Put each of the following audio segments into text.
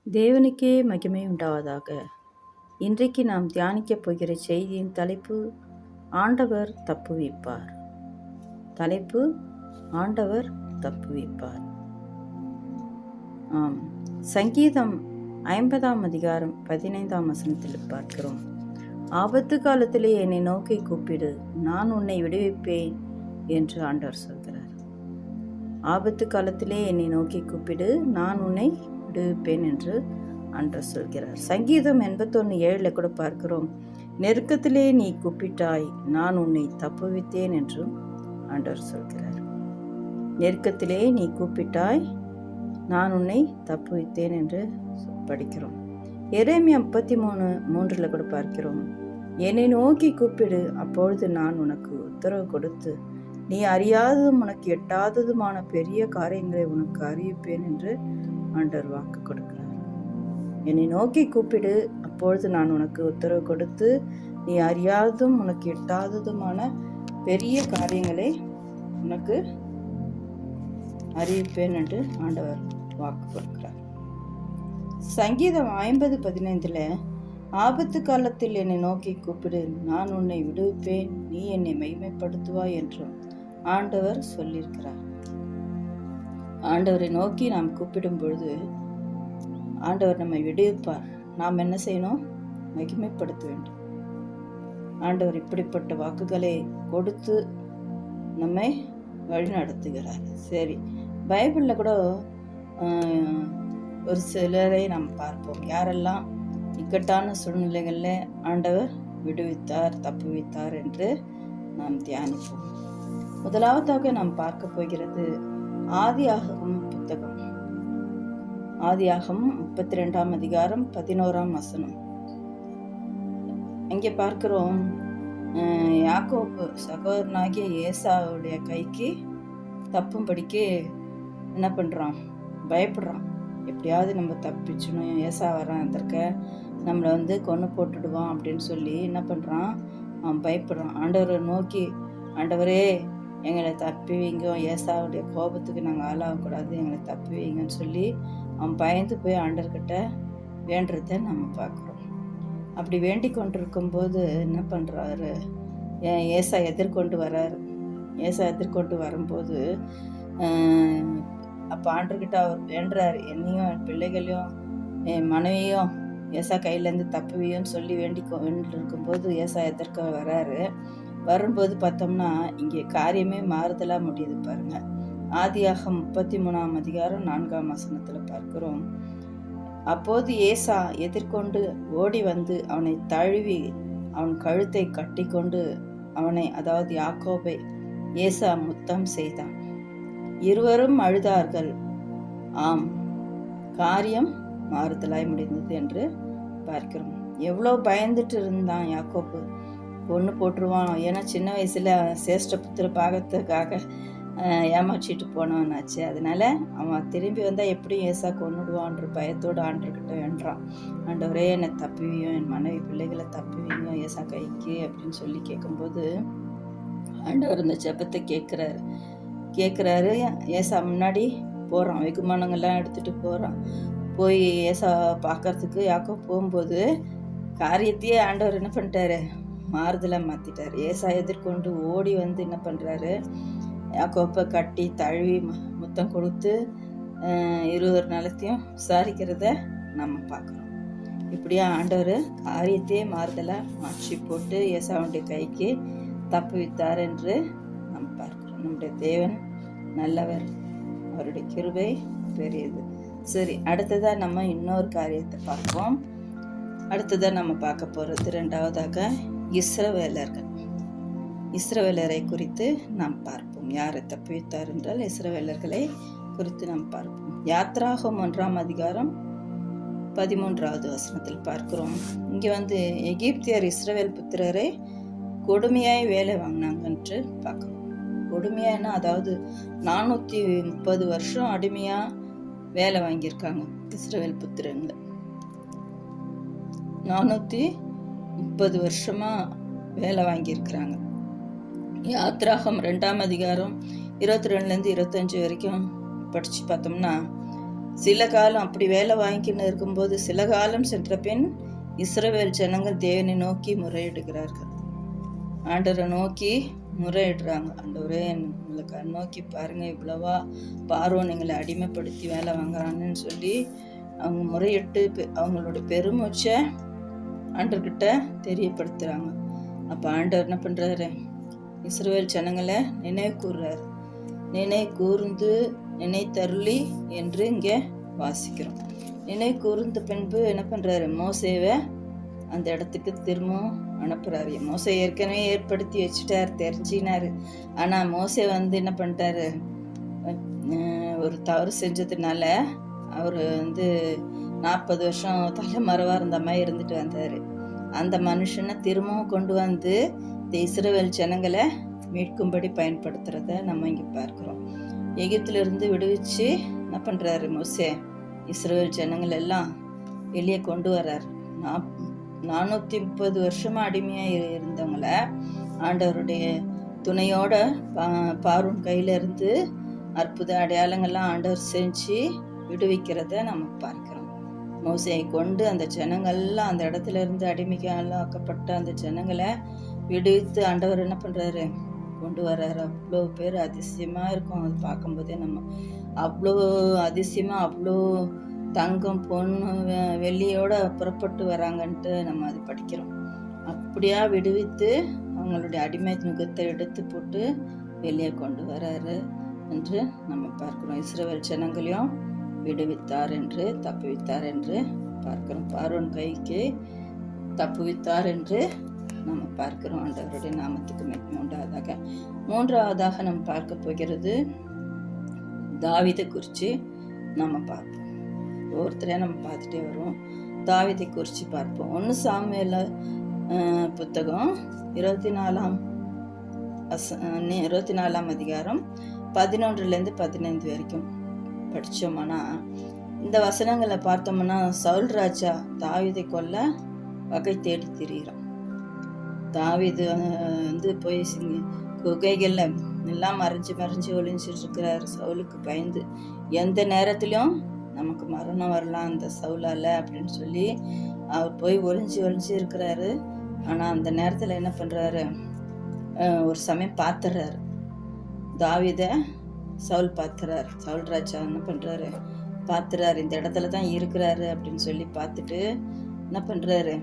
தேவனுக்கே மகிமை உண்டாவதாக. இன்றைக்கு நாம் தியானிக்கப் போகிற செய்தியின் தலைப்பு ஆண்டவர் தப்புவிப்பார். தலைப்பு ஆண்டவர் தப்புவிப்பார். சங்கீதம் 50ஆம் அதிகாரம் 15ஆம் வசனத்தில் பார்க்கிறோம். ஆபத்து காலத்திலே என்னை நோக்கி கூப்பிடு, நான் உன்னை விடுவிப்பேன் என்று ஆண்டவர் சொல்கிறார். ஆபத்து காலத்திலே என்னை நோக்கி கூப்பிடு, நான் உன்னை விடுவிப்பேன் என்று ஆண்டவர் சொல்கிறார். சங்கீதம் 81:7 கூட பார்க்கிறோம். நெருக்கத்திலே நீ கூப்பிட்டாய், நான் உன்னை தப்புவித்தேன் என்றும் ஆண்டவர் சொல்கிறார். நெருக்கத்திலே நீ கூப்பிட்டாய், நான் உன்னை தப்புவித்தேன் என்று படிக்கிறோம். எரேமியா 33:3 கூட பார்க்கிறோம். என்னை நோக்கி கூப்பிடு, அப்பொழுது நான் உனக்கு உத்தரவு கொடுத்து நீ அறியாததும் உனக்கு எட்டாததுமான பெரிய காரியங்களை உனக்கு அறிவிப்பேன் என்று ஆண்டவர் வாக்கு கொடுக்கிறார். என்னை நோக்கி கூப்பிடு, அப்பொழுது நான் உனக்கு உத்தரவு கொடுத்து நீ அறியாததும் உனக்கு எட்டாததுமான பெரிய காரியங்களை உனக்கு அறிவிப்பேன் என்று ஆண்டவர் வாக்கு கொடுக்கிறார். சங்கீதம் 50:15 ஆபத்து காலத்தில் என்னை நோக்கி கூப்பிடு, நான் உன்னை விடுவிப்பேன், நீ என்னை மகிமைப்படுத்துவாய் என்றும் ஆண்டவர் சொல்லியிருக்கிறார். ஆண்டவரை நோக்கி நாம் கூப்பிடும் பொழுது ஆண்டவர் நம்மை விடுவிப்பார். நாம் என்ன செய்யணும்? மகிமைப்படுத்த வேண்டும். ஆண்டவர் இப்படிப்பட்ட வாக்குகளை கொடுத்து நம்மை வழிநடத்துகிறார். சரி, பைபிளில் கூட ஒரு சிலரை நாம் பார்ப்போம். யாரெல்லாம் இக்கட்டான சூழ்நிலைகளில் ஆண்டவர் விடுவித்தார், தப்புவித்தார் என்று நாம் தியானிப்போம். முதலாவதாக நாம் பார்க்க போகிறது ஆதியாகமம் புத்தகம். ஆதியாகமம் 32ஆம் அதிகாரம் 11ஆம் வசனம். இங்கே பார்க்கிறோம், யாக்கோபு சகோதரனாகிய ஏசாவுடைய கைக்கு தப்பும்படிக்கு என்ன பண்ணுறான்? பயப்படுறான். எப்படியாவது நம்ம தப்பிச்சணும், ஏசா வரான் இருக்க நம்மளை கொன்று போட்டுடுவான் அப்படின்னு சொல்லி என்ன பண்ணுறான்? அவன் பயப்படுறான். ஆண்டவரை நோக்கி, ஆண்டவரே எங்களை தப்பி வைங்க, ஏசாவுடைய கோபத்துக்கு நாங்கள் ஆளாகக்கூடாது, எங்களை தப்பி வைங்கன்னு சொல்லி அவன் பயந்து போய் ஆண்டர்கிட்ட வேண்டுறத நம்ம பார்க்குறோம். அப்படி வேண்டி கொண்டிருக்கும்போது என்ன பண்ணுறாரு? ஏசா எதிர்கொண்டு வர்றாரு. ஏசா எதிர்கொண்டு வரும்போது அப்போ ஆண்டர்கிட்ட அவர் வேண்டுறாரு, என்னையும் என் பிள்ளைகளையும் என் மனைவியும் ஏசா கையிலேருந்து தப்புவியோன்னு சொல்லி வேண்டிருக்கும்போது ஏசா எதிர்க்க வர்றாரு. வரும்போது பார்த்தோம்னா இங்கே காரியமே மாறுதலாக முடியுது பாருங்க. ஆதியாகமம் 33ஆம் அதிகாரம் 4ஆம் வசனத்தில் பார்க்கிறோம். அப்போது ஏசா எதிர்கொண்டு ஓடி வந்து அவனை தழுவி அவன் கழுத்தை கட்டி கொண்டு அவனை, அதாவது யாக்கோபை, ஏசா முத்தம் செய்தான். இருவரும் அழுதார்கள். ஆம், காரியம் மாறுதலாய் முடிந்தது என்று பார்க்கிறோம். எவ்வளோ பயந்துட்டு இருந்தான் யாக்கோபு. பொண்ணு போட்டுருவான். ஏன்னா சின்ன வயசில் சேஷ்ட புத்திர பாகத்துக்காக ஏமாற்றிட்டு போனவனாச்சு. அதனால அவன் திரும்பி வந்தால் எப்படியும் ஏசா கொன்னுடுவான்ற பயத்தோடு ஆண்டர்கிட்ட வேண்டான். ஆண்டவரே என்னை தப்புவியும், என் மனைவி பிள்ளைகளை தப்புவியும் ஏசா கைக்கு அப்படின்னு சொல்லி கேட்கும்போது ஆண்டவர் இந்த ஜெபத்தை கேட்குறாரு. ஏசா முன்னாடி போகிறான், வெகுமானங்கள்லாம் எடுத்துகிட்டு போகிறான். போய் ஏசா பார்க்கறதுக்கு யாக்கோபு போகும்போது காரியத்தையே ஆண்டவர் என்ன பண்ணிட்டாரு? மாறுதலாக மாற்றிட்டார். ஏசா எதிர்கொண்டு ஓடி வந்து என்ன பண்ணுறாரு? யாக்கோப்பை கட்டி தழுவி முத்தம் கொடுத்து இருவர் நலத்தையும் விசாரிக்கிறத நம்ம பார்க்குறோம். இப்படியா ஆண்டவர் காரியத்தையே மாறுதலாக மாற்றி போட்டு ஏசாவுடைய கைக்கு தப்புவித்தார் என்று நம்ம பார்க்கிறோம். நம்முடைய தேவன் நல்லவர், அவருடைய கிருபை பெரியது. சரி, அடுத்ததாக நம்ம இன்னொரு காரியத்தை பார்ப்போம். அடுத்ததாக நம்ம பார்க்க போகிறது ரெண்டாவதாக இஸ்ரவேலரை குறித்து நாம் பார்ப்போம். யாரை தப்புவித்தார் என்றால் இஸ்ரவேலர்களை குறித்து நாம் பார்ப்போம். யாத்ராகமம் 1ஆம் அதிகாரம் 13வது வசனத்தில் பார்க்கிறோம். இங்கே எகிப்தியர் இஸ்ரவேல் புத்திரரை கொடுமையாய் வேலை வாங்கினாங்கன்று பார்க்கிறோம். கொடுமையானா அதாவது 430 வருஷம் அடிமையா வேலை வாங்கியிருக்காங்க இஸ்ரவேல் புத்திரங்க. 430 வருஷமா வேலை வாங்கியிருக்கிறாங்க. யாத்ராகம் 2ஆம் அதிகாரம் 22லேருந்து 25 வரைக்கும் படித்து பார்த்தோம்னா, சில காலம் அப்படி வேலை வாங்கிக்கின்னு இருக்கும்போது சில காலம் சென்ற பின் இஸ்ரவேல் ஜனங்கள் தேவனை நோக்கி முறையிடுகிறார்கள். ஆண்டவரை நோக்கி முறையிடுறாங்க. ஆண்டவரே, உங்களை நோக்கி பாருங்க, இவ்வளவா பார்வோன் எங்களை அடிமைப்படுத்தி வேலை வாங்குறான்னு சொல்லி அவங்க முறையிட்டு அவங்களோட பெருமூச்சை ஆண்டவர்கிட்ட தெரியப்படுத்துறாங்க. அப்போ ஆண்டவர் என்ன பண்றாரு, இஸ்ரவேல் ஜனங்களை நினைவு கூறுறாரு. நினை கூர்ந்து நினை தருளி என்று இங்கே வாசிக்கிறோம். நினை கூர்ந்த பின்பு என்ன பண்றாரு, மோசேவை அந்த இடத்துக்கு திரும்பவும் அனுப்புறாரு. மோசே ஏற்கனவே ஏற்படுத்தி வச்சுட்டாரு, தெரிஞ்சினாரு. ஆனா மோசே என்ன பண்ணிட்டாரு, ஒரு தவறு செஞ்சதுனால அவர் 40 வருஷம் தலைமறைவா இருந்த மாதிரி இருந்துட்டு வந்தாரு. அந்த மனுஷனை திரும்பவும் கொண்டு வந்து இந்த இஸ்ரவேல் ஜனங்களை மீட்கும்படி பயன்படுத்துறத நம்ம இங்க பார்க்கிறோம். எகிப்துல இருந்து விடுவிச்சு என்ன பண்றாரு மோசே, இஸ்ரவேல் ஜனங்கள் எல்லாம் வெளியே கொண்டு வர்றாரு. 430 வருஷமா அடிமையா இருந்தவங்கள ஆண்டவருடைய துணையோட பார்வோன் கையில இருந்து அற்புத அடையாளங்கள்லாம் ஆண்டவர் செஞ்சு விடுவிக்கிறத நம்ம பார்க்கிறோம். மோசையை கொண்டு அந்த ஜனங்கள்லாம் அந்த இடத்துல இருந்து அடிமைக்காக்கப்பட்ட அந்த ஜனங்களை விடுவித்து ஆண்டவர் என்ன பண்றாரு, கொண்டு வர்றாரு. அவ்வளோ பேர் அதிசயமா இருக்கும். அது பார்க்கும்போதே நம்ம அவ்வளோ அதிசயமா, அவ்வளோ தங்கம் பொண்ணு வெள்ளியோட புறப்பட்டு வராங்கன்ட்டு நம்ம அது படிக்கிறோம். அப்படியா விடுவித்து அவங்களுடைய அடிமை முகத்தை எடுத்து போட்டு வெளியே கொண்டு வராரு என்று நம்ம பார்க்கிறோம். இஸ்ரவேல் ஜனங்களையும் விடுவித்தார் என்று தப்புவித்தார் என்று பார்க்கிறோம். பார்வோன் கைக்கு தப்புவித்தார் என்று நம்ம பார்க்கிறோம். ஆண்டவருடைய நாமத்துக்கு மகிமை உண்டாவதாக. மூன்றாவதாக நம்ம பார்க்க போகிறது தாவீதை குறித்து நம்ம பார்ப்போம். ஒவ்வொருத்தரையா நம்ம பார்த்துட்டே வருவோம். தாவீதை குறித்து பார்ப்போம். 1 சாமுவேல் புத்தகம் 24ஆம் அதிகாரம் 11லேருந்து 15 வரைக்கும் படித்தோம்னா, இந்த வசனங்களை பார்த்தோம்னா சவுல் ராஜா தாவீதை கொல்ல வகை தேடி திரிகிறான். தாவீது போய் குகைகள்ல எல்லாம் மறைஞ்சு ஒளிஞ்சிட்டு இருக்கிறார். சவுலுக்கு பயந்து எந்த நேரத்திலும் நமக்கு மரணம் வரலாம் அந்த சவுலால அப்படின்னு சொல்லி அவர் போய் ஒளிஞ்சு இருக்கிறாரு. ஆனா அந்த நேரத்துல என்ன பண்றாரு, ஒரு சமயம் பார்த்துறாரு தாவீத. சவுல் பார்த்துறாரு. சவுல் ராஜா என்ன பண்றாரு, பார்த்துறாரு இந்த இடத்துல தான் இருக்கிறாரு அப்படின்னு சொல்லி பார்த்துட்டு என்ன பண்றாரு,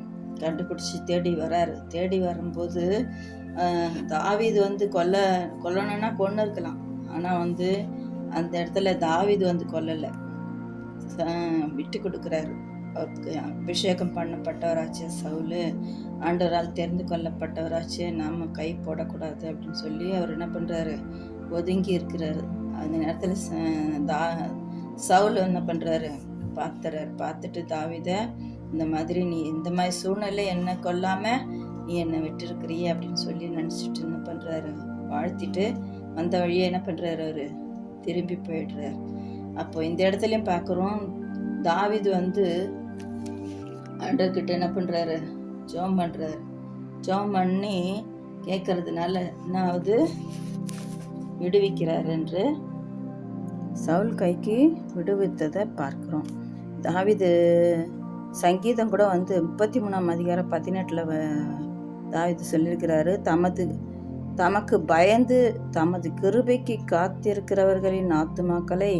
கண்டுபிடிச்சி தேடி வராரு. தேடி வரும்போது தாவீது கொல்லணும்னா கொன்று இருக்கலாம். ஆனா அந்த இடத்துல தாவீது கொல்லலை, விட்டு கொடுக்குறாரு. அவருக்கு அபிஷேகம் பண்ணப்பட்டவராச்சு சவுல், ஆண்டவரால் தெரிந்து கொள்ளப்பட்டவராச்சு, நாம கை போடக்கூடாது அப்படின்னு சொல்லி அவர் என்ன பண்றாரு, ஒதுங்கி இருக்கிறாரு. அந்த நேரத்துல சவுல் என்ன பண்றாரு, பார்த்துட்டு தாவீத, இந்த மாதிரி நீ இந்த மாதிரி சூழ்நிலை என்ன கொல்லாம நீ என்னை விட்டுருக்கிறிய அப்படின்னு சொல்லி நினைச்சிட்டு என்ன பண்றாரு, வாழ்த்திட்டு வந்த வழியே என்ன பண்றாரு, அவரு திரும்பி போயிடுறாரு. அப்போ இந்த இடத்துலயும் பார்க்குறோம், தாவீது ஆண்டவர்கிட்ட என்ன பண்றாரு, ஜெபம் பண்றாரு. ஜெபம் பண்ணி கேட்கறதுனால என்னாவது விடுவிக்கிறார் என்று சவுல் கைக்கு விடுவித்ததை பார்க்கிறோம். தாவீது சங்கீதம் கூட 33ஆம் அதிகாரம் 18 தாவீது சொல்லியிருக்கிறாரு, தமக்கு பயந்து தமது கிருபைக்கு காத்திருக்கிறவர்களின் ஆத்துமாக்களை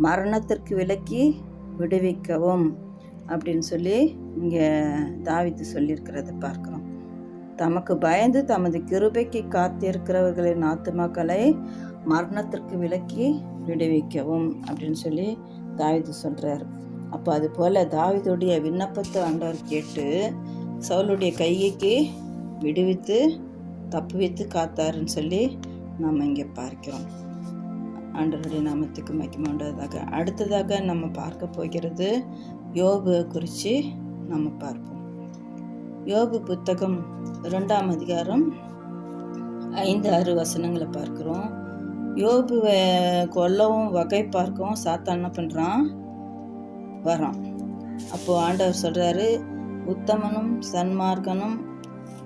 மரணத்திற்கு விலக்கி விடுவிக்கவும் அப்படின்னு சொல்லி இங்கே தாவீது சொல்லியிருக்கிறத பார்க்கிறோம். தமக்கு பயந்து தமது கிருபைக்கு காத்திருக்கிறவர்களின் ஆத்துமாக்களை மரணத்திற்கு விலக்கி விடுவிக்கவும் அப்படின்னு சொல்லி தாவீது சொல்றாரு. அப்போ அது போல தாவீதுடைய விண்ணப்பத்தை ஆண்டவர் கேட்டு சவுலுடைய கைக்கு விடுவித்து தப்புவித்து காத்தாருன்னு சொல்லி நம்ம இங்கே பார்க்கிறோம். ஆண்டவருடைய நாமத்துக்கு மகிமை உண்டாவதாக. அடுத்ததாக நம்ம பார்க்க போகிறது யோபு குறித்து நம்ம பார்ப்போம். யோபு புத்தகம் 2ஆம் அதிகாரம் 5-6 வசனங்களை பார்க்கிறோம். யோபுவை கொல்லவும் வகை பார்க்கவும் சாத்தான் என்ன பண்றான், வரான். அப்போ ஆண்டவர் சொல்றாரு, உத்தமனும் சன்மார்க்கனும்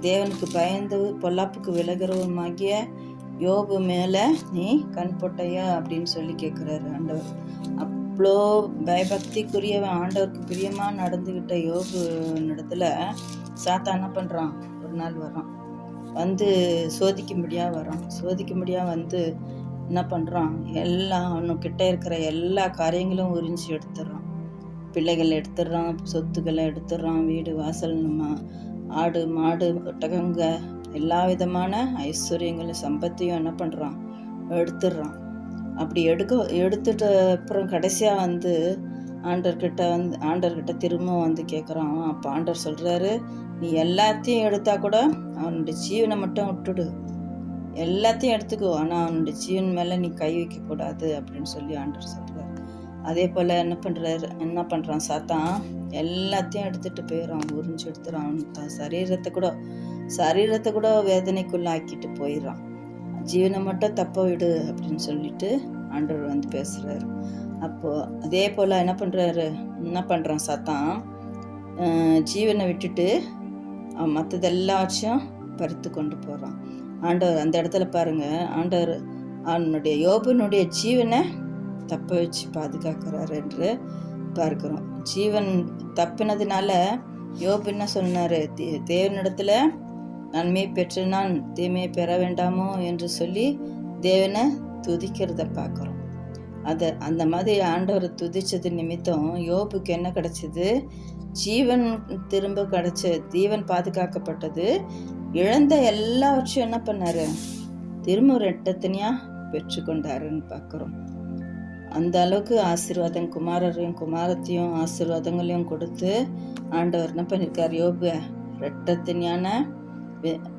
தேவனுக்கு பயந்து பொல்லாப்புக்கு விலகிறவுமாகிய யோபு மேல நீ கண் போட்டையா அப்படின்னு சொல்லி கேட்கிறாரு ஆண்டவர். அவ்வளோ பயபக்திக்குரியவன், ஆண்டவருக்கு பிரியமாக நடந்துக்கிட்ட யோபு இடத்துல சாத்தான் என்ன பண்ணுறான், ஒரு நாள் வரான், வந்து சோதிக்கும்படியாக வந்து என்ன பண்ணுறான், எல்லாம் அவனுக்கிட்ட இருக்கிற எல்லா காரியங்களும் உறிஞ்சி எடுத்துடுறான். பிள்ளைகள் எடுத்துடுறான், சொத்துக்களை எடுத்துடுறான், வீடு வாசல், ஆடு மாடு ஒட்டகங்க எல்லா விதமான ஐஸ்வர்யங்களும் சம்பத்தையும் என்ன பண்ணுறான், எடுத்துடுறான். அப்படி எடுத்துட்ட அப்புறம் கடைசியாக வந்து ஆண்டர்கிட்ட திரும்ப வந்து கேட்குறான். அப்போ ஆண்டவர் சொல்கிறாரு, நீ எல்லாத்தையும் எடுத்தா கூட அவனுடைய ஜீவனை மட்டும் விட்டுடு, எல்லாத்தையும் எடுத்துக்கோ, ஆனால் அவனுடைய ஜீவன் மேலே நீ கை வைக்கக்கூடாது அப்படின்னு சொல்லி ஆண்டவர் சொல்கிறார். அதே போல் என்ன பண்ணுறான் சாத்தான், எல்லாத்தையும் எடுத்துகிட்டு போயிடறான், உறிஞ்சு எடுத்துறான். அவன் சரீரத்தை கூட வேதனைக்குள்ள ஆக்கிட்டு போயிடறான். ஜீவனை மட்டும் தப்ப விடு அப்படின்னு சொல்லிட்டு ஆண்டவர் வந்து பேசுகிறாரு. அப்போது அதே போல் என்ன பண்ணுறான் சாத்தான், ஜீவனை விட்டுட்டு அவன் மற்றதெல்லாச்சும் பறித்து கொண்டு போகிறான். ஆண்டவர் அந்த இடத்துல பாருங்கள், ஆண்டவர் அவனுடைய யோபனுடைய ஜீவனை தப்ப வச்சு பாதுகாக்கிறார் என்று பார்க்கிறோம். ஜீவன் தப்பினதுனால யோபு என்ன சொன்னார், தேவனிடத்துல நன்மையை பெற்று நான் தீமையை பெற வேண்டாமோ என்று சொல்லி தேவனை துதிக்கிறத பார்க்குறோம். அந்த மாதிரி ஆண்டவரை துதிச்சது நிமித்தம் யோபுக்கு என்ன கிடைச்சது, ஜீவன் திரும்ப கிடைச்ச, ஜீவன் பாதுகாக்கப்பட்டது. இழந்த எல்லாவற்றையும் என்ன பண்ணாரு, திரும்ப ரெட்டத்தனியாக பெற்றுக்கொண்டாருன்னு பார்க்குறோம். அந்த அளவுக்கு ஆசீர்வாதம், குமாரத்தையும் ஆசீர்வாதங்களையும் கொடுத்து ஆண்டவர் என்ன பண்ணியிருக்கார், யோபு ரெட்டத்தனியான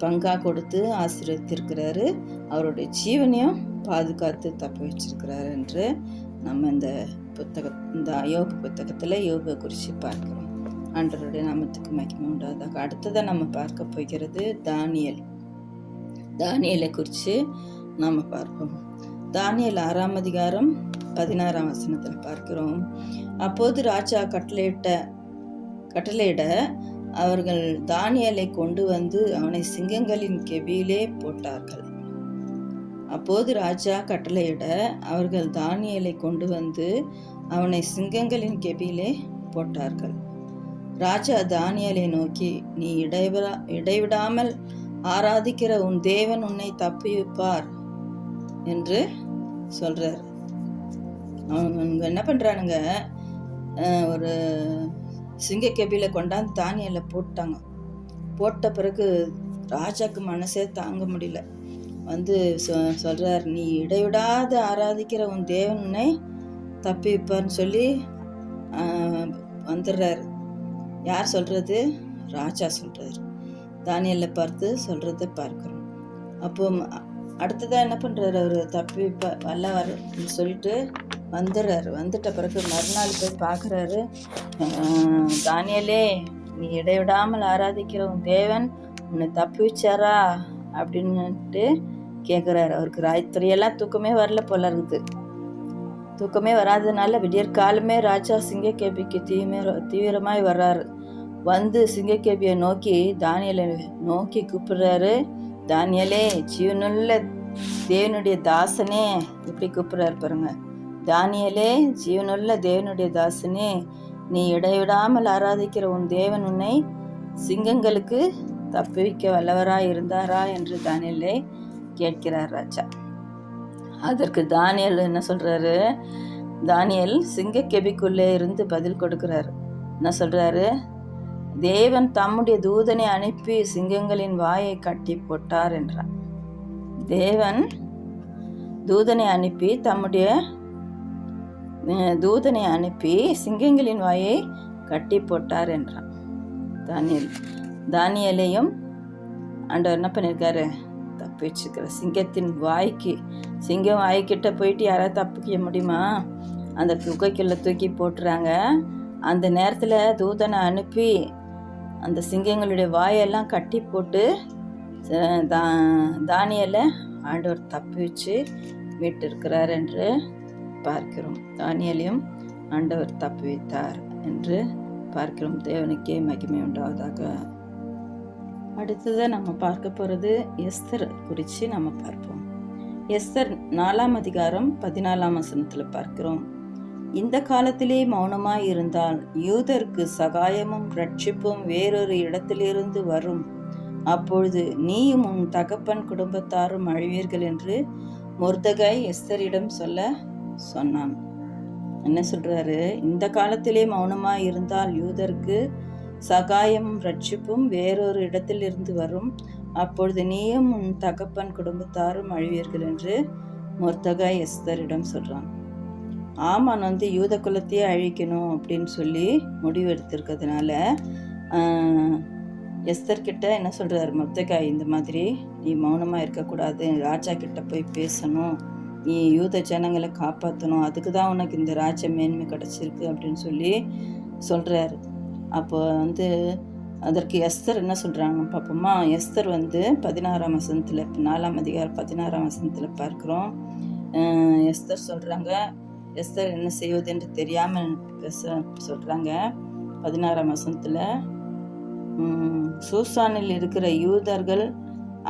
பங்காக கொடுத்து ஆசீர்வதித்திருக்கிறாரு. அவருடைய ஜீவனையும் பாதுகாத்து தப்ப வச்சிருக்கிறாரு என்று நம்ம இந்த யோபு புத்தகத்தில் யோபை குறித்து பார்க்கிறோம். ஆண்டவருடைய நாமத்துக்கு மகிமை உண்டாதாக. அடுத்ததான் நம்ம பார்க்க போகிறது தானியேலை குறித்து நாம் பார்ப்போம். தானியேல் 6ஆம் அதிகாரம் 16ஆம் வசனத்தில் பார்க்கிறோம். அப்போது ராஜா கட்டளையிட அவர்கள் தானியேலை கொண்டு வந்து அவனை சிங்கங்களின் கெபியிலே போட்டார்கள். அப்போது ராஜா கட்டளையிட அவர்கள் தானியேலை கொண்டு வந்து அவனை சிங்கங்களின் கெபியிலே போட்டார்கள். ராஜா தானியேலை நோக்கி, நீ இடைவிடாமல் ஆராதிக்கிற உன் தேவன் உன்னை தப்புவிப்பார் என்று சொல்றார். அவங்க என்ன பண்றானுங்க, ஒரு சிங்க கெபியில கொண்டாந்து தானியேலை போட்டாங்க. போட்ட பிறகு ராஜாக்கு மனசே தாங்க முடியல. வந்து சொல்றார், நீ இடைவிடாத ஆராதிக்கிற உன் தேவன் உன்னை தப்பிப்பார்னு சொல்லி வந்துடுறாரு. யார் சொல்றது, ராஜா சொல்றாரு. தானியேலை பார்த்து சொல்றதை பார்க்கிறோம். அப்போ அடுத்ததான் என்ன பண்றாரு, அவர் தப்பிப்ப வல்லவர் சொல்லிட்டு வந்துடுறாரு. வந்துட்ட பிறகு மறுநாள் போய் பார்க்குறாரு, தானியேலே, நீ இடைவிடாமல் ஆராதிக்கிற உன் தேவன் உன்னை தப்பி வச்சாரா அப்படின்ட்டு கேட்குறாரு. அவருக்கு ராத்திரியெல்லாம் தூக்கமே வரல போல இருக்குது. தூக்கமே வராததுனால விடியற்காலமே ராஜா சிங்கக்கேபிக்கு தீவிரமாய் வர்றாரு. வந்து சிங்கக்கேபியை நோக்கி தானியேலை நோக்கி கூப்பிடுறாரு. தானியேலே, ஜீவனுள்ள தேவனுடைய தாசனே, இப்படி கூப்பிடுறாரு பாருங்க. தானியேலே, ஜீவனுள்ள தேவனுடைய தாசனே, நீ இடைவிடாமல் ஆராதிக்கிற உன் தேவன் உன்னை சிங்கங்களுக்கு தப்புவிக்க வல்லவராய் இருந்தாரா என்று தானியேலை கேட்கிறார் ராஜா. அதற்கு தானியேல் என்ன சொல்றாரு, தானியேல் சிங்கக்கெபிக்குள்ளே இருந்து பதில் கொடுக்கிறாரு. என்ன சொல்றாரு, தேவன் தம்முடைய தூதனை அனுப்பி சிங்கங்களின் வாயை கட்டி போட்டார் என்றார். தேவன் தூதனை அனுப்பி சிங்கங்களின் வாயை கட்டி போட்டார் என்றான். தானியேலையும் ஆண்டவர் என்ன பண்ணியிருக்காரு, தப்பி வச்சுருக்கிற சிங்கம் வாய்க்கிட்ட போயிட்டு யாராவது தப்பிக்க முடியுமா? அந்த குகைக்குள்ளே தூக்கி போட்டுறாங்க. அந்த நேரத்தில் தூதனை அனுப்பி அந்த சிங்கங்களுடைய வாயெல்லாம் கட்டி போட்டு தானியேலை ஆண்டவர் தப்பி வச்சு மீட்டிருக்கிறார் என்று பார்க்கிறோம். தானியேலையும் ஆண்டவர் தப்பி வைத்தார் என்று பார்க்கிறோம். தேவனுக்கே மகிமை உண்டாவதாக. அடுத்ததாக நம்ம பார்க்க போகிறது எஸ்தர் குறித்து நம்ம பார்ப்போம். எஸ்தர் 4ஆம் அதிகாரம் 14ஆம் வசனத்தில் பார்க்கிறோம். இந்த காலத்திலே மௌனமாய் இருந்தால் யூதருக்கு சகாயமும் ரட்சிப்பும் வேறொரு இடத்திலிருந்து வரும். அப்பொழுது நீயும் உன் தகப்பன் குடும்பத்தாரும் அழிவீர்கள் என்று மொர்தெகாய் எஸ்தரிடம் சொன்னான். என்ன சொல்றாரு? இந்த காலத்திலே மௌனமாய் இருந்தால் யூதருக்கு சகாயமும் ரட்சிப்பும் வேறொரு இடத்திலிருந்து வரும். அப்பொழுது நீயும் உன் தகப்பன் குடும்பத்தாரும் அழிவீர்கள் என்று மொர்தெகாய் எஸ்தரிடம் சொல்றான். ஆமான் யூத குலத்தையே அழிக்கணும் அப்படின்னு சொல்லி முடிவு எடுத்திருக்கிறதுனால எஸ்தர்கிட்ட என்ன சொல்றாரு மொர்தெகாய், இந்த மாதிரி நீ மௌனமாக இருக்கக்கூடாது, ராஜா கிட்ட போய் பேசணும், நீ யூத ஜனங்களை காப்பாற்றணும், அதுக்கு தான் உனக்கு இந்த ராஜ மேன்மை கிடச்சிருக்கு அப்படின்னு சொல்லி சொல்கிறாரு. அப்போ அதற்கு எஸ்தர் என்ன சொல்கிறாங்க பார்ப்போமா? எஸ்தர் 16ஆம் வசனத்தில், 4ஆம் அதிகாரம் 16ஆம் வசனத்தில் பார்க்குறோம். எஸ்தர் சொல்கிறாங்க, எஸ்தர் என்ன செய்வது என்று தெரியாமல் சொல்கிறாங்க. 16ஆம் வசனத்தில், சூசானில் இருக்கிற யூதர்கள்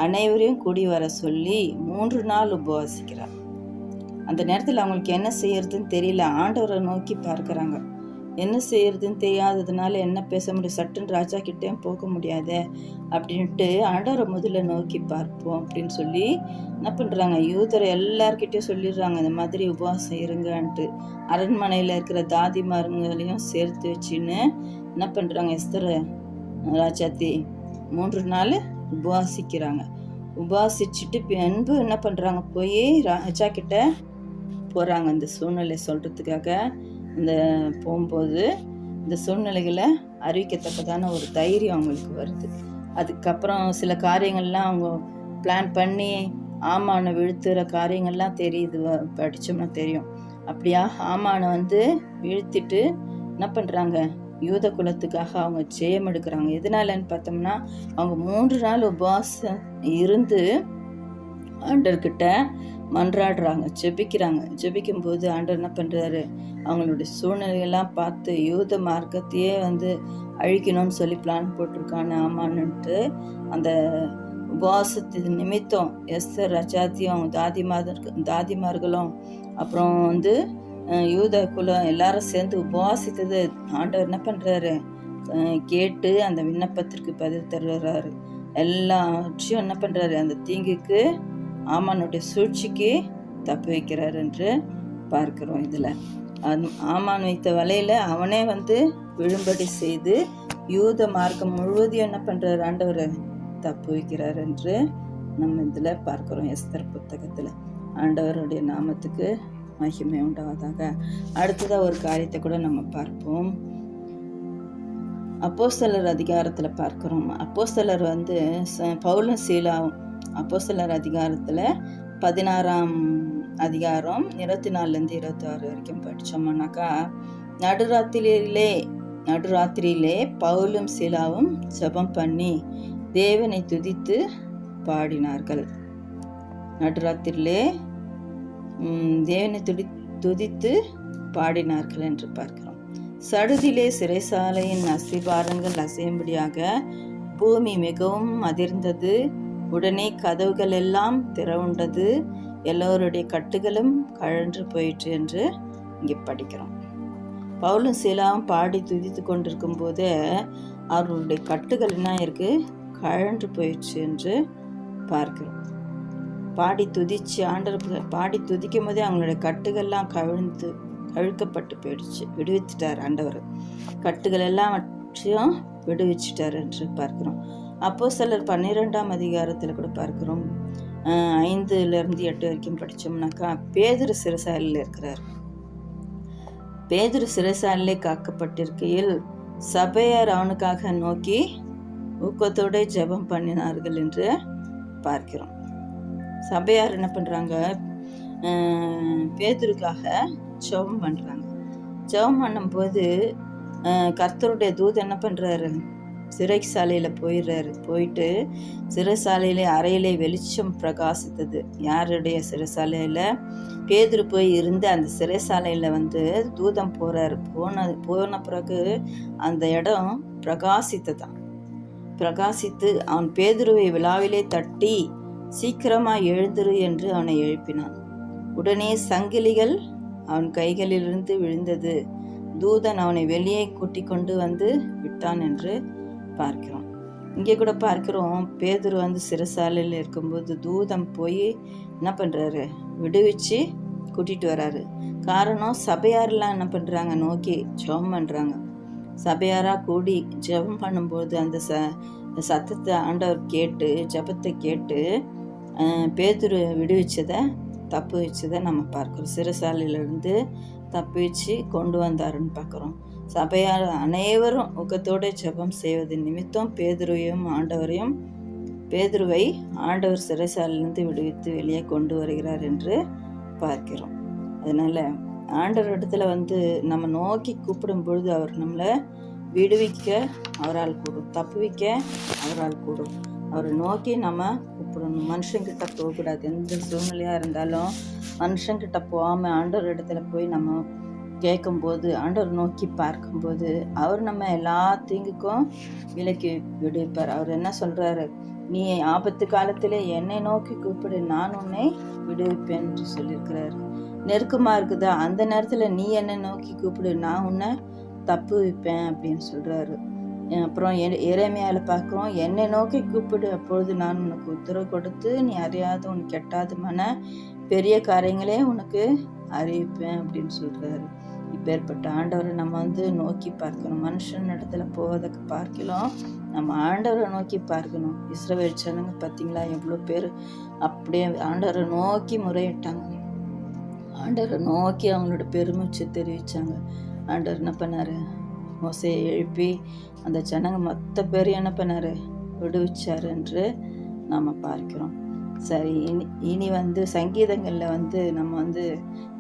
அனைவரையும் கூடி வர சொல்லி 3 நாள் உபவாசிக்கிறார். அந்த நேரத்தில் அவங்களுக்கு என்ன செய்யறதுன்னு தெரியல. ஆண்டவரை நோக்கி பார்க்குறாங்க. என்ன செய்யறதுன்னு தெரியாததுனால என்ன பேச முடியும், சட்டுன்னு ராஜா கிட்டேயும் போக முடியாது அப்படின்ட்டு ஆண்டவரை முதல்ல நோக்கி பார்ப்போம் அப்படின்னு சொல்லி என்ன பண்ணுறாங்க, யூதரை எல்லார்கிட்டையும் சொல்லிடுறாங்க இந்த மாதிரி உபவாசம் இருங்கன்ட்டு. அரண்மனையில் இருக்கிற தாதிமார்களையும் சேர்த்து வச்சுன்னு என்ன பண்ணுறாங்க, எஸ்தர் ராஜாத்தி 3 நாள் உபவாசிக்கிறாங்க. உபவாசிச்சுட்டு பின்பு என்ன பண்ணுறாங்க, போய் ராஜா கிட்ட போகிறாங்க இந்த சூழ்நிலை சொல்கிறதுக்காக. இந்த போகும்போது இந்த சூழ்நிலைகளை அறிவிக்கத்தக்கதான ஒரு தைரியம் அவங்களுக்கு வருது. அதுக்கப்புறம் சில காரியங்கள்லாம் அவங்க பிளான் பண்ணி ஆமானை வீழ்த்துகிற காரியங்கள்லாம் தெரியுது, படித்தோம்னா தெரியும். அப்படியா ஆமானை வீழ்த்திட்டு என்ன பண்ணுறாங்க, யூத குலத்துக்காக அவங்க ஜெயம் எடுக்கிறாங்க. எதனாலன்னு பார்த்தோம்னா, அவங்க 3 நாள் உபவாசம் இருந்து ஆண்டர்கிட்ட மன்றாடுறாங்க, ஜெபிக்கிறாங்க. ஜெபிக்கும்போது ஆண்டர் என்ன பண்ணுறாரு, அவங்களுடைய சூழ்நிலையெல்லாம் பார்த்து யூத மார்க்கத்தையே அழிக்கணும்னு சொல்லி பிளான் போட்டிருக்கான்னு ஆமான்னுட்டு அந்த உபவாசத்தின் நிமித்தம் எஸ்தர் ராஜாத்தியும் அவங்க தாதிமார்களும் அப்புறம் யூத குலம் எல்லாரும் சேர்ந்து உபவாசித்தது ஆண்டவர் என்ன பண்ணுறாரு, கேட்டு அந்த விண்ணப்பத்திற்கு பதில் தருகிறாரு. எல்லாத்தையும் என்ன பண்ணுறாரு, அந்த தீங்குக்கு ஆமானுடைய சூழ்ச்சிக்கு தப்பு வைக்கிறார் என்று பார்க்கிறோம். இதில் ஆமான் வைத்த வலையில் அவனே விழும்படி செய்து யூத மார்க்கம் முழுவதையும் என்ன பண்ணுறாரு, ஆண்டவர் தப்பு வைக்கிறார் என்று நம்ம இதில் பார்க்கிறோம். எஸ்தர் புத்தகத்தில் ஆண்டவருடைய நாமத்துக்கு மகிமை உண்டாவதாக. அடுத்ததாக ஒரு காரியத்தை கூட நம்ம பார்ப்போம். அப்போஸ்தலர் அதிகாரத்தில் பார்க்கிறோம். அப்போஸ்தலர் பவுலும் சீலாவும் அப்போஸ்தலர் அதிகாரத்தில் 16ஆம் அதிகாரம் 24லேருந்து 26 வரைக்கும் படித்தோம்னாக்கா, நடுராத்திரியிலே பவுலும் சீலாவும் ஜெபம் பண்ணி தேவனை துதித்து பாடினார்கள். நடுராத்திரியிலே தேவனை துதித்து பாடினார்கள் என்று பார்க்கிறோம். சடுதிலே சிறைசாலையின் அஸ்திபாரங்கள் அசையும்படியாக பூமி மிகவும் அதிர்ந்தது. உடனே கதவுகள் எல்லாம் திறவுண்டது, எல்லோருடைய கட்டுகளும் கழன்று போயிற்று என்று இங்கே படிக்கிறோம். பவுலும் சீலாவும் பாடி துதித்து கொண்டிருக்கும் போது அவர்களுடைய கட்டுகள் என்ன இருக்கு, கழன்று போயிடுச்சு என்று பார்க்கிறோம். பாடி துதிச்சு ஆண்டர் பாடி துதிக்கும் போதே அவங்களுடைய கட்டுகள்லாம் கழுக்கப்பட்டு போயிடுச்சு. விடுவிச்சிட்டார் ஆண்டவர், கட்டுகள் எல்லாவற்றையும் விடுவிச்சிட்டார் என்று பார்க்கிறோம். அப்போஸ்தலர் 12ஆம் அதிகாரத்தில் கூட பார்க்கிறோம். 5லேருந்து 8 வரைக்கும் படித்தோம்னாக்கா, பேதுரு சிறைசாலையில் இருக்கிறார். பேதுரு சிறைசாலையிலே காக்கப்பட்டிருக்கையில் சபையார் அவனுக்காக நோக்கி ஊக்கத்தோடு ஜெபம் பண்ணினார்கள் என்று பார்க்கிறோம். சபையார் என்ன பண்ணுறாங்க, பேதுருக்காக ஜெபம் பண்ணுறாங்க. ஜெபம் பண்ணும்போது கர்த்தருடைய தூதன் என்ன பண்ணுறாரு, சிறைசாலையில் போயிட்டு சிறைசாலையிலே அறையிலே வெளிச்சம் பிரகாசித்தது. யாருடைய சிறைசாலையில்? பேதுரு போய் இருந்து அந்த சிறைசாலையில் தூதம் போகிறாரு. போன பிறகு அந்த இடம் பிரகாசித்து அவன் பேதுருவை விழாவிலே தட்டி சீக்கிரமாக எழுந்திரு என்று அவனை எழுப்பினான். உடனே சங்கிலிகள் அவன் கைகளிலிருந்து விழுந்தது. தூதன் அவனை வெளியே கூட்டி கொண்டு வந்து விட்டான் என்று பார்க்கிறோம். இங்கே கூட பார்க்கிறோம், பேதுரு சிறைசாலையில் இருக்கும்போது தூதன் போய் என்ன பண்ணுறாரு, விடுவிச்சு கூட்டிகிட்டு வராரு. காரணம், சபையாரெலாம் என்ன பண்ணுறாங்க, நோக்கி ஜெபம் பண்ணுறாங்க. சபையாராக கூடி ஜெபம் பண்ணும்போது அந்த சத்தத்தை ஆண்டவர் கேட்டு, ஜெபத்தை கேட்டு பேதுரு விடுவிச்சதை, தப்பு வச்சதை நம்ம பார்க்குறோம். சிறைசாலையிலேருந்து தப்பு வச்சு கொண்டு வந்தாருன்னு பார்க்குறோம். சபையார் அனைவரும் ஊக்கத்தோடு ஜெபம் செய்வது நிமித்தம் பேதுருவை ஆண்டவர் சிறைசாலையிலிருந்து விடுவித்து வெளியே கொண்டு வருகிறார் என்று பார்க்கிறோம். அதனால் ஆண்டவர் இடத்துல நம்ம நோக்கி கூப்பிடும் பொழுது அவர் நம்மளை விடுவிக்க அவரால் கூடும், தப்புவிக்க அவரால் கூடும். அவரை நோக்கி நம்ம கூப்பிடணும். மனுஷங்கிட்ட போகக்கூடாது. எந்த சூழ்நிலையாக இருந்தாலும் மனுஷங்கிட்ட போகாமல் ஆண்டவர் இடத்துல போய் நம்ம கேட்கும்போது, ஆண்டவர் நோக்கி பார்க்கும்போது அவர் நம்ம எல்லா தீங்குக்கும் விலக்கி விடுவிப்பார். அவர் என்ன சொல்கிறாரு, நீ ஆபத்து காலத்தில் என்னை நோக்கி கூப்பிடு, நான் உன்னை விடுவிப்பேன் என்று சொல்லியிருக்கிறாரு. நெருக்கமாக இருக்குதா, அந்த நேரத்தில் நீ என்னை நோக்கி கூப்பிடு, நான் உன்னை தப்பு வைப்பேன் அப்படின்னு சொல்கிறாரு. அப்புறம் எரேமியாவில் பார்க்குறோம், என்னை நோக்கி கூப்பிடு, அப்பொழுது நான் உனக்கு உத்தரவு கொடுத்து நீ அறியாத உனக்கு கெட்டாதமான பெரிய காரியங்களே உனக்கு அறிவிப்பேன் அப்படின்னு சொல்கிறாரு. இப்பேற்பட்ட ஆண்டவரை நம்ம நோக்கி பார்க்கணும். மனுஷன் இடத்துல போவதற்கு பார்க்கலாம், நம்ம ஆண்டவரை நோக்கி பார்க்கணும். இஸ்ரவேல் ஜனங்க பார்த்தீங்களா, எவ்வளோ பேர் அப்படியே ஆண்டவரை நோக்கி முறையிட்டாங்க. ஆண்டவரை நோக்கி அவங்களோட பெருமிச்சு தெரிவித்தாங்க. ஆண்டவர் என்ன பண்ணார், மோசையை எழுப்பி அந்த ஜனங்க மொத்த பேர் என்ன பண்ணார், விடுவிச்சார் என்று நாம் பார்க்கிறோம். சரி, இனி சங்கீதங்களில் நம்ம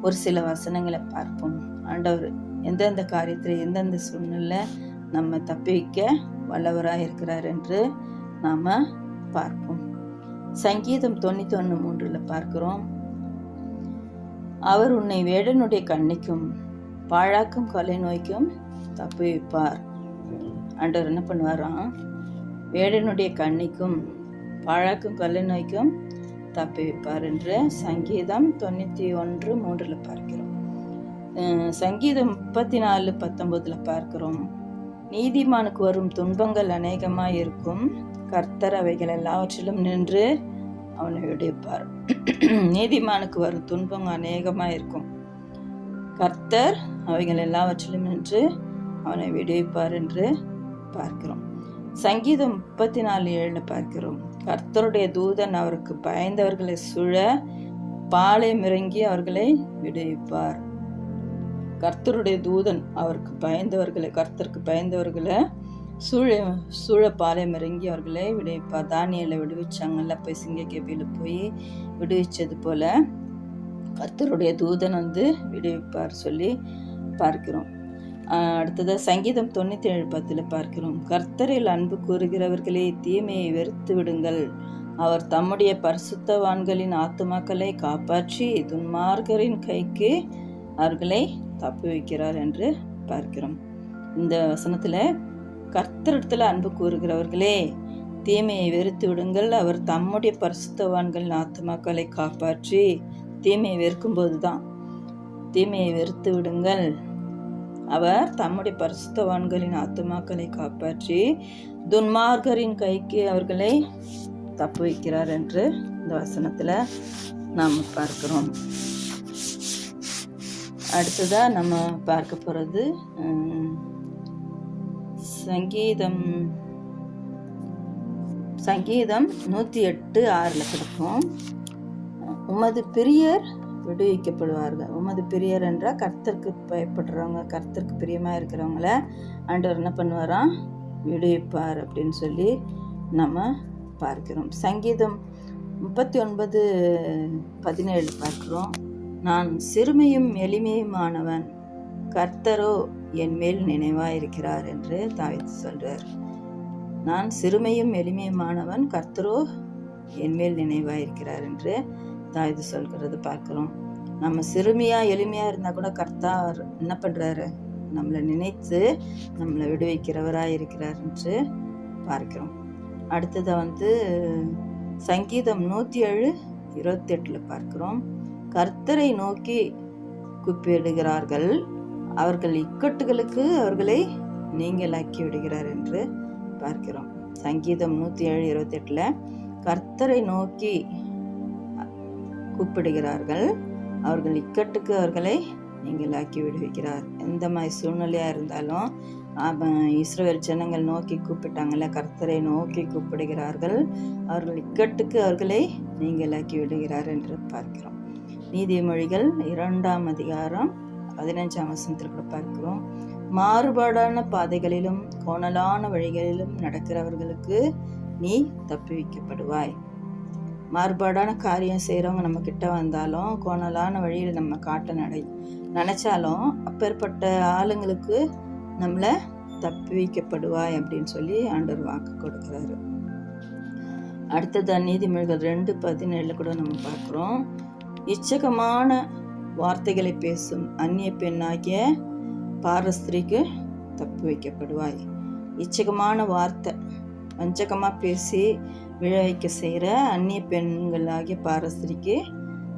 ஒரு சில வசனங்களை பார்ப்போம். ஆண்டவர் எந்தெந்த காரியத்தில் எந்தெந்த சூழ்நிலை நம்ம தப்பி வைக்க வல்லவராக இருக்கிறார் என்று நாம் பார்ப்போம். சங்கீதம் 91:3 பார்க்கிறோம், அவர் உன்னை வேடனுடைய கண்ணிக்கும் பாழாக்கும் கொலை நோய்க்கும் தப்பி வைப்பார். ஆண்டவர் என்ன பண்ணுவாராம், வேடனுடைய கண்ணிக்கும் பாழாக்கும் கொலை நோய்க்கும் தப்பி வைப்பார் என்று சங்கீதம் 91:3 பார்க்கிறோம். சங்கீதம் 34:19 பார்க்கிறோம், நீதிமானுக்கு வரும் துன்பங்கள் அநேகமாக இருக்கும், கர்த்தர் அவைகள் எல்லாவற்றிலும் நின்று அவனை விடுவிப்பார். நீதிமானுக்கு வரும் துன்பம் அநேகமாக இருக்கும், கர்த்தர் அவைகள் எல்லாவற்றிலும் நின்று அவனை விடுவிப்பார் என்று பார்க்கிறோம். சங்கீதம் 34:7 பார்க்கிறோம், கர்த்தருடைய தூதன் அவருக்கு பயந்தவர்களை சூழ பாளையம் இறங்கி அவர்களை விடுவிப்பார். கர்த்தருடைய தூதன் அவருக்கு கர்த்தருக்கு பயந்தவர்களை சூழ பாளையம் இறங்கி அவர்களை விடுவிப்பார். தானியேலை விடுவிச்சாங்கல்ல, போய் சிங்கக்கேபியில் போய் விடுவிச்சது போல கர்த்தருடைய தூதன் விடுவிப்பார் சொல்லி பார்க்கிறோம். அடுத்ததாக சங்கீதம் 97:10 பார்க்கிறோம், கர்த்தரில் அன்பு கூறுகிறவர்களே தீமையை வெறுத்து விடுங்கள், அவர் தம்முடைய பரிசுத்தவான்களின் ஆத்துமாக்களை காப்பாற்றி துன்மார்கரின் கைக்கு அவர்களை தப்பி வைக்கிறார் என்று பார்க்கிறோம். இந்த வசனத்தில் கர்த்தரிடத்தில் அன்பு கூறுகிறவர்களே தீமையை வெறுத்து விடுங்கள், அவர் தம்முடைய பரிசுத்தவான்களின் ஆத்துமாக்களை காப்பாற்றி, தீமையை வெறுக்கும்போது தான் தீமையை வெறுத்து விடுங்கள், அவர் தம்முடைய பரிசுத்தவான்களின் ஆத்துமாக்களை காப்பாற்றி துன்மார்கரின் கைக்கு அவர்களை தப்பு வைக்கிறார் என்று இந்த வசனத்தில் நாம் பார்க்கிறோம். அடுத்ததாக நம்ம பார்க்க போகிறது சங்கீதம் 108:6 கிடைக்கும், உமது பிரியர் விடுவிக்கப்படுவார்கள். உமது பிரியர் என்றால் கர்த்தருக்கு பயப்படுறவங்க, கர்த்தருக்கு பிரியமாக இருக்கிறவங்கள ஆண்டவர் என்ன பண்ணுவாராம், விடுவிப்பார் அப்படின்னு சொல்லி நம்ம பார்க்கிறோம். சங்கீதம் 39:17 பார்க்கிறோம், நான் சிறுமையும் எளிமையுமானவன், கர்த்தரோ என் மேல் நினைவாக இருக்கிறார் என்று தாவீது சொல்றார். நான் சிறுமையும் எளிமையுமானவன், கர்த்தரோ என் மேல் நினைவாக இருக்கிறார் என்று தாவீது சொல்கிறது பார்க்கிறோம். நம்ம சிறுமியாக எளிமையாக இருந்தால் கூட கர்த்தர் என்ன பண்ணுறாரு, நம்மளை நினைத்து நம்மளை விடுவிக்கிறவராக இருக்கிறார் என்று பார்க்கிறோம். அடுத்ததை சங்கீதம் 107:28 பார்க்கிறோம், கர்த்தரை நோக்கி கூப்பிடுகிறார்கள். அவர்கள் இக்கட்டுகளுக்கு அவர்களை நீங்களாக்கி விடுகிறார் என்று பார்க்கிறோம். சங்கீதம் 107:28 கர்த்தரை நோக்கி கூப்பிடுகிறார்கள், அவர்கள் இக்கட்டுக்கு அவர்களை நீங்களாக்கி விடுவிக்கிறார். எந்த மாதிரி சூழ்நிலையா இருந்தாலும் இஸ்ரவேல் ஜனங்கள் நோக்கி கூப்பிட்டாங்கல்ல, கர்த்தரை நோக்கி கூப்பிடுகிறார்கள், அவர்கள் இக்கட்டுக்கு அவர்களை நீங்களாக்கி விடுகிறார் என்று பார்க்கிறோம். நீதிமொழிகள் 2ஆம் அதிகாரம் 15ஆம் வசனத்தில் கூட பார்க்கிறோம். மாறுபாடான பாதைகளிலும் கோணலான வழிகளிலும் நடக்கிறவர்களுக்கு நீ தப்புவிக்கப்படுவாய். மாறுபாடான காரியம் செய்கிறவங்க நம்ம கிட்ட வந்தாலும், கோணலான வழியில் நம்ம காட்ட நினைச்சாலும் அப்பேற்பட்ட ஆளுங்களுக்கு நம்மளை தப்புவிக்கப்படுவாய் அப்படின்னு சொல்லி ஆண்டவர் வாக்கு கொடுக்குறாரு. அடுத்ததான் நீதிமொழிகள் 2:17 கூட நம்ம பார்க்குறோம். இச்சகமான வார்த்தைகளை பேசும் அந்நிய பெண்ணாகிய பாரஸ்திரிக்கு தப்பு வைக்கப்படுவாய். இச்சகமான வார்த்தை வஞ்சகமாக பேசி விழ வைக்க செய்கிற அந்நிய பெண்களாகிய பாரஸ்திரிக்கு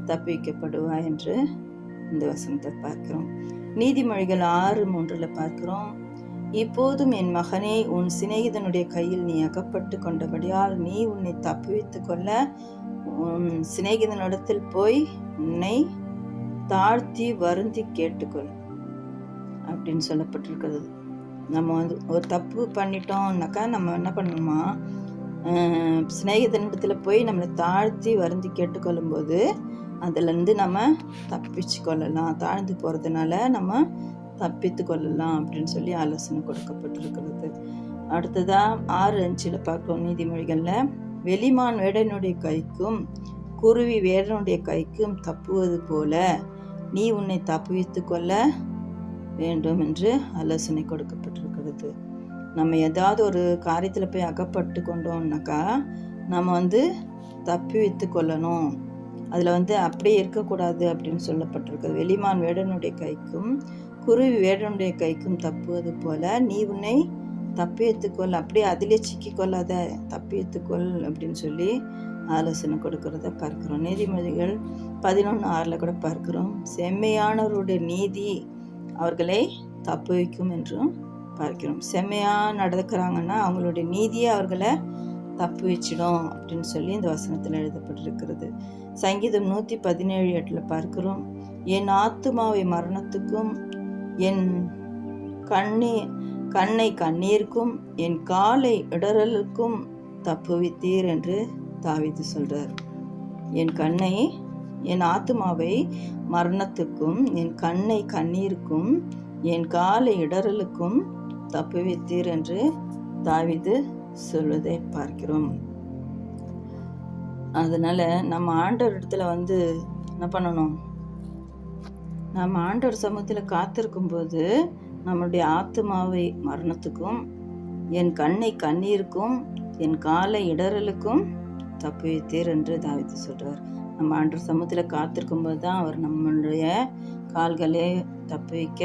தப்பு வைக்கப்படுவாய் என்று இந்த வசனத்தை பார்க்கிறோம். நீதிமொழிகள் 6:3 பார்க்கிறோம். இப்போதும் என் மகனே, உன் சிநேகிதனுடைய கையில் நீ அகப்பட்டு கொண்டபடியால் நீ உன்னை தப்புவித்து கொள்ள உன் சிநேகிதனிடத்தில் போய் உன்னை தாழ்த்தி வருந்தி கேட்டுக்கொள் அப்படின்னு சொல்லப்பட்டிருக்கிறது. நம்ம ஒரு தப்பு பண்ணிட்டோம்னாக்கா நம்ம என்ன பண்ணணுமா, சிநேகிதனிடத்தில் போய் நம்மளை தாழ்த்தி வருந்தி கேட்டுக்கொள்ளும் போது அதுலேருந்து நம்ம தப்பிச்சு கொள்ளலாம். தாழ்ந்து போகிறதுனால நம்ம தப்பித்து கொள்ளலாம் அப்படின்னு சொல்லி ஆலோசனை கொடுக்கப்பட்டிருக்கிறது. அடுத்ததாக 6:5 பார்க்கிறோம் நீதிமொழிகளில். வெளிமான் வேடனுடைய கைக்கும் குருவி வேடனுடைய கைக்கும் தப்புவது போல நீ உன்னை தப்புவித்து கொள்ள வேண்டும் என்று ஆலோசனை கொடுக்கப்பட்டிருக்கிறது. நம்ம ஏதாவது ஒரு காரியத்தில் போய் அகப்பட்டு கொண்டோம்னாக்கா நம்ம தப்புவித்து கொள்ளணும். அதில் அப்படியே இருக்கக்கூடாது அப்படின்னு சொல்லப்பட்டிருக்கிறது. வெளிமான் வேடனுடைய கைக்கும் குருவி வேடனுடைய கைக்கும் தப்புவது போல நீ உன்னை தப்பித்துக்கொள், அப்படியே அதிலே சிக்கிக்கொள்ளாத, தப்பித்துக்கொள் அப்படின்னு சொல்லி ஆலோசனை கொடுக்கறத பார்க்கிறோம். நீதிமொழிகள் 11:6 கூட பார்க்கிறோம். செம்மையானவருடைய நீதி அவர்களை தப்புவிக்கும் என்றும் பார்க்கிறோம். செம்மையாக நடக்கிறாங்கன்னா அவங்களுடைய நீதியை அவர்களை தப்பு வச்சிடும் அப்படின்னு சொல்லி இந்த வசனத்தில் எழுதப்பட்டிருக்கிறது. சங்கீதம் 117:8 பார்க்கிறோம். என் ஆத்துமாவை மரணத்துக்கும் என் கண்ணை கண்ணீருக்கும் என் காலை இடறலுக்கும் தப்புவித்தீர் என்று தாவீது சொல்றார். என் ஆத்துமாவை மரணத்துக்கும் என் கண்ணை கண்ணீருக்கும் என் காலை இடறலுக்கும் தப்புவித்தீர் என்று தாவீது சொல்வதை பார்க்கிறோம். அதனால நம்ம ஆண்டவர் இடத்துல என்ன பண்ணணும், நம்ம ஆண்டவர் சமூகத்தில் காத்திருக்கும் போது நம்மளுடைய ஆத்துமாவை மரணத்துக்கும் என் கண்ணை கண்ணீருக்கும் என் காலை இடறலுக்கும் தப்புவித்தீர் என்று தாவீது சொல்றார். நம்ம ஆண்டவர் சமூகத்தில் காத்திருக்கும் போது தான் அவர் நம்மளுடைய கால்களை தப்புவிக்க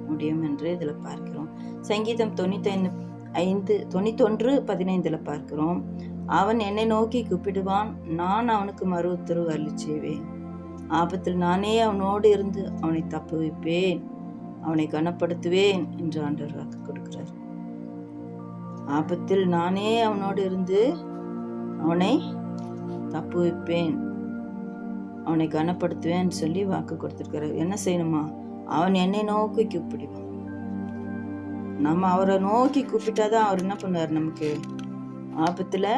முடியும் என்று இதில் பார்க்கிறோம். சங்கீதம் 91:15 பார்க்கிறோம். அவன் என்னை நோக்கி கூப்பிடுவான், நான் அவனுக்கு மறு உத்தரவு அருளி செய்வேன். ஆபத்தில் நானே அவனோடு இருந்து அவனை தப்புவிப்பேன், அவனை கனப்படுத்துவேன் என்று ஆண்டவர் வாக்கு கொடுக்கிறார். ஆபத்தில் நானே அவனோடு இருந்து அவனை தப்புவிப்பேன், அவனை கனப்படுத்துவேன் சொல்லி வாக்கு கொடுத்திருக்கிறார். என்ன செய்யணுமா, அவன் என்னை நோக்கி கூப்பிடுவான். நம்ம அவரை நோக்கி கூப்பிட்டாதான் அவர் என்ன பண்ணுவார், நமக்கு ஆபத்தில்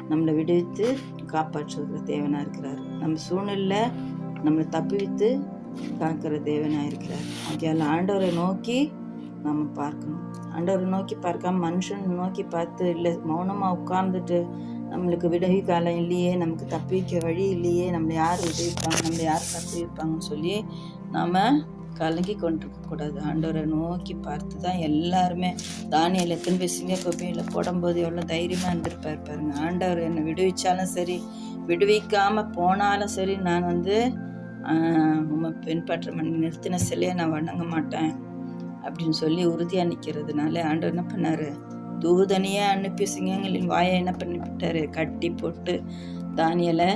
நம்மளை விடுவித்து காப்பாற்றுகிற தேவனாக இருக்கிறார். நம்ம சூழ்நிலை நம்மளை தப்புவித்து காக்கிற தேவனாக இருக்கிறார். ஆகையால் ஆண்டவரை நோக்கி நம்ம பார்க்கணும். ஆண்டவரை நோக்கி பார்க்காம மனுஷன் நோக்கி பார்த்து இல்லை மௌனமாக உட்கார்ந்துட்டு நம்மளுக்கு விடுவி காலம் இல்லையே, நமக்கு தப்பிக்க வழி இல்லையே, நம்மளை யார் விடுவிப்பாங்க, நம்மளை யார் தப்புவிப்பாங்கன்னு சொல்லி நாம் கலங்கி கொண்டிருக்கக்கூடாது. ஆண்டவரை நோக்கி பார்த்து தான் எல்லாருமே தானியேல் எத்தனை பேர் சிங்கக்கோப்பையில் போடும்போது எவ்வளோ தைரியமாக இருந்திருப்பார் பாருங்க. ஆண்டவர் என்னை விடுவிச்சாலும் சரி விடுவிக்காமல் போனாலும் சரி நான் உண்மை பின்பற்ற நிறுத்தின சிலையை நான் வணங்க மாட்டேன் அப்படின்னு சொல்லி உறுதியாக நிற்கிறதுனால ஆண்டவர் என்ன பண்ணார், தூதனையே அனுப்பி சிங்கங்களின் வாயை என்ன பண்ணிவிட்டாரு, கட்டி போட்டு தானியேலை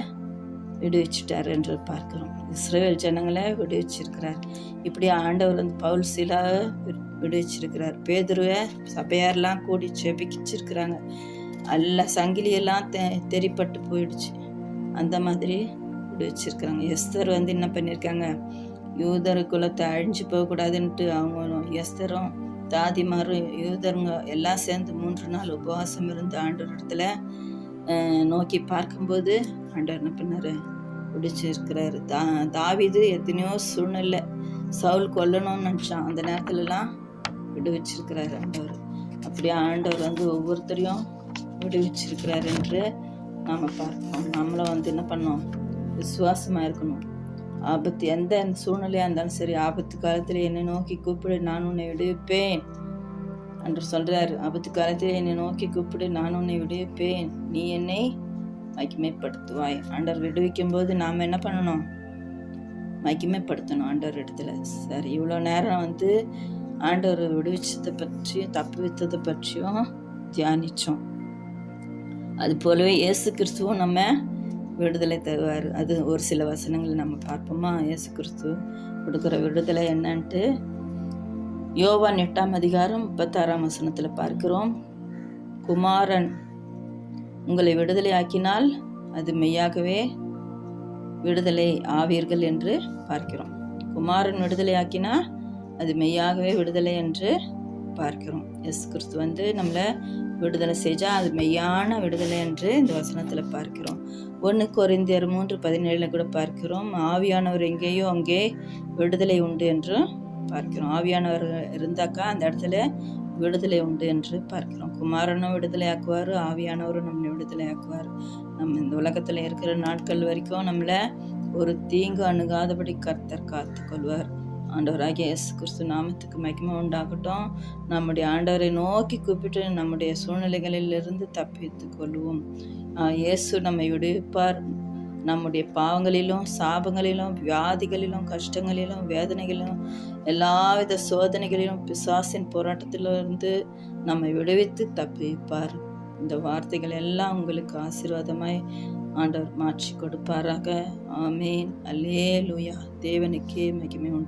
விடுவிச்சிட்டார் என்று பார்க்கிறோம். இஸ்ரவேல் ஜனங்களை விடுவிச்சிருக்கிறார். இப்படி ஆண்டவர் வந்து பவுல் சீலாவை விடுவிச்சிருக்கிறார். பேதுருவை சபையாரெல்லாம் கூடி ஜெபிச்சிருக்கிறாங்க. எல்லா சங்கிலியெல்லாம் தெரிப்பட்டு போயிடுச்சு. அந்த மாதிரி விடுவிச்சிருக்கிறாங்க. எஸ்தர் வந்து என்ன பண்ணியிருக்காங்க, யூதர் குலத்தை அழிஞ்சு போகக்கூடாதுன்ட்டு அவங்க எஸ்தரும் தாதிமாரும் யூதருங்க எல்லாம் சேர்ந்து 3 நாள் உபவாசம் இருந்து ஆண்டவர் இடத்துல நோக்கி பார்க்கும்போது ஆண்டவர் என்ன பண்ணாரு, விடுவிச்சிருக்கிறாரு. தாவீது எத்தனையோ சூழ்நிலை சவுல் கொல்லணும்னு நினச்சான், அந்த நேரத்துலலாம் விடுவிச்சிருக்கிறாரு ஆண்டவர். அப்படி ஆண்டவர் வந்து ஒவ்வொருத்தரையும் விடுவிச்சிருக்கிறார் என்று நாம் பார்க்கணும். நம்மளும் வந்து என்ன பண்ணோம், விசுவாசமாக இருக்கணும். ஆபத்து எந்த சூழ்நிலையாக இருந்தாலும் சரி, ஆபத்து காலத்தில் என்னை நோக்கி கூப்பிடு, நான் உன்னை விடுவிப்பேன் என்று சொல்கிறார். ஆபத்து காலத்தில் என்னை நோக்கி கூப்பிடு, நான் உன்னை விடுவிப்பேன், நீ என்னை மகிமைப்படுத்துவாய். ஆண்டவர் விடுவிக்கும் போது நாம் என்ன பண்ணணும், மகிமைப்படுத்தணும் ஆண்டவர் இடத்துல. சரி, இவ்வளோ நேரம் வந்து ஆண்டவர் விடுவிச்சதை பற்றியும் தப்பு வைத்ததை பற்றியும் தியானித்தோம். அது போலவே இயேசு கிறிஸ்துவும் நம்ம விடுதலை தருவார். அது ஒரு சில வசனங்கள் நம்ம பார்ப்போமா? இயேசு கிறிஸ்து கொடுக்குற விடுதலை என்னன்ட்டு யோவான் 8ஆம் அதிகாரம் 36ஆம் வசனத்தில் பார்க்கிறோம். குமாரன் உங்களை விடுதலை ஆக்கினால் அது மெய்யாகவே விடுதலை ஆவீர்கள் என்று பார்க்கிறோம். குமாரன் விடுதலை ஆக்கினா அது மெய்யாகவே விடுதலை என்று பார்க்கிறோம். இயேசு கிறிஸ்து வந்து நம்மளை விடுதலை செஞ்சால் அது மெய்யான விடுதலை என்று இந்த வசனத்தில் பார்க்கிறோம். 1 கொரிந்தியர் 3:17 கூட பார்க்கிறோம். ஆவியானவர் எங்கேயோ அங்கே விடுதலை உண்டு என்று பார்க்கிறோம். ஆவியானவர் இருந்தாக்கா அந்த இடத்துல விடுதலை உண்டு என்று பார்க்கிறோம். குமாரனும் விடுதலை ஆக்குவார், ஆவியானவரும் நம்மளை விடுதலை ஆக்குவார். நம்ம இந்த உலகத்தில் இருக்கிற நாட்கள் வரைக்கும் நம்மளை ஒரு தீங்கு அணுகாதபடி கர்த்தர் காத்து கொள்வார். ஆண்டவராகிய இயேசு கிறிஸ்து நாமத்துக்கு மகிமை உண்டாகட்டும். நம்முடைய ஆண்டவரை நோக்கி கூப்பிட்டு நம்முடைய சூழ்நிலைகளிலிருந்து தப்பித்து கொள்வோம். இயேசு நம்மை விடுவிப்பார். நம்முடைய பாவங்களிலும் சாபங்களிலும் வியாதிகளிலும் கஷ்டங்களிலும் வேதனைகளிலும் எல்லாவித சோதனைகளிலும் பிசாசின் போராட்டத்திலிருந்து நம்மை விடுவித்து தப்பிப்பார். இந்த வார்த்தைகள் எல்லாம் உங்களுக்கு ஆசீர்வாதமாய் ஆண்டவர் மாற்றி கொடுப்பாராக. ஆமேன். அல்லேலூயா. தேவனுக்கே மகிமை உண்டு.